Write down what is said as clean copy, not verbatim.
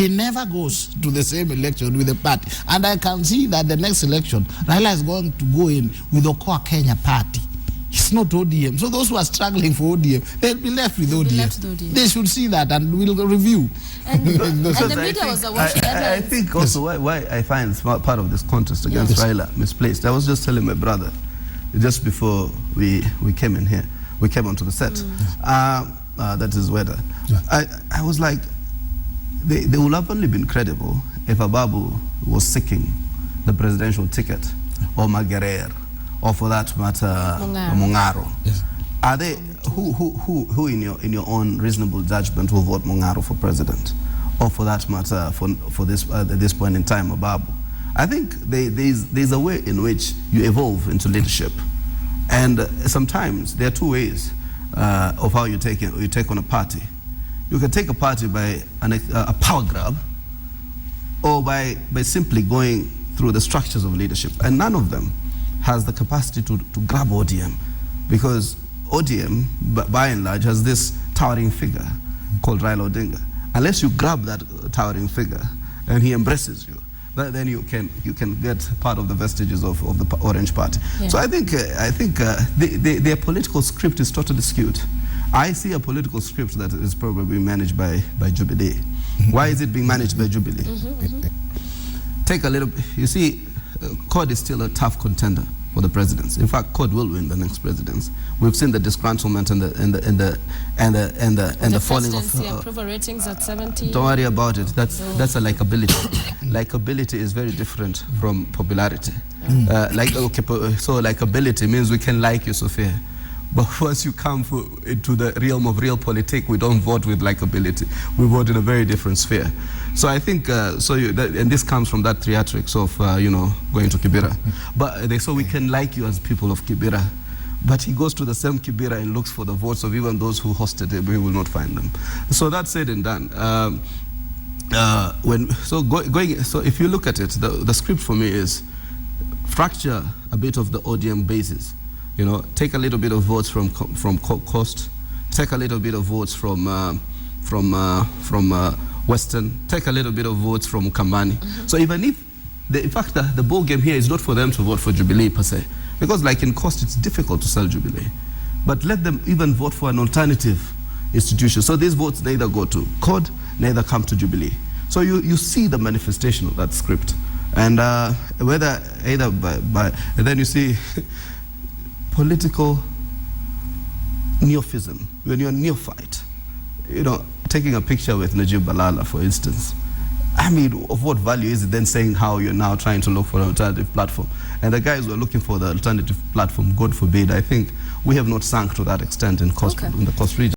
He never goes to the same election with the party. And I can see that the next election, Raila is going to go in with the Okoa Kenya party. It's not ODM. So those who are struggling for ODM, they'll be left with ODM. They should see that and we'll review. And the media was watching. I think also why I find part of this contest against Raila misplaced. I was just telling my brother, just before we came in here, we came onto the set. That is Weda. I was like, they would have only been credible if Ababu was seeking the presidential ticket, or Maguire, or for that matter, Mungaro. Yes. Are they who in your own reasonable judgment will vote Mungaro for president, or for that matter for this at this point in time, Ababu? I think there's a way in which you evolve into leadership, and sometimes there are two ways of how you take on a party. You can take a party by a power grab, or by simply going through the structures of leadership, and none of them has the capacity to grab ODM, because ODM, by and large, has this towering figure called Raila Odinga. Unless you grab that towering figure and he embraces you, then you can get part of the vestiges of the Orange Party. Yeah. So I think their political script is totally skewed. I see a political script that is probably managed by Jubilee. Why is it being managed by Jubilee? Take a little. You see, CORD is still a tough contender for the presidency. In fact, CORD will win the next presidency. We've seen the disgruntlement and the falling of approval ratings at 70. Don't worry about it. That's a likability. Likability is very different from popularity. So likability means we can like you, Sophia. But once you come into the realm of real politics, we don't vote with likability. We vote in a very different sphere. So I think, and this comes from that theatrics of, going to Kibera. But so we can like you as people of Kibera. But he goes to the same Kibera and looks for the votes of even those who hosted him. He will not find them. So that's said and done. So if you look at it, the script for me is fracture a bit of the ODM basis. Take a little bit of votes from Coast, take a little bit of votes from Western, take a little bit of votes from Kambani. So even if, in fact, the ball game here is not for them to vote for Jubilee per se, because like in Coast, it's difficult to sell Jubilee. But let them even vote for an alternative institution. So these votes neither go to CORD, neither come to Jubilee. So you see the manifestation of that script. And whether either and then you see political neophytism. When you're a neophyte, taking a picture with Najib Balala, for instance, I mean, of what value is it then saying how you're now trying to look for an alternative platform? And the guys who are looking for the alternative platform, God forbid, I think we have not sunk to that extent in the Coast region.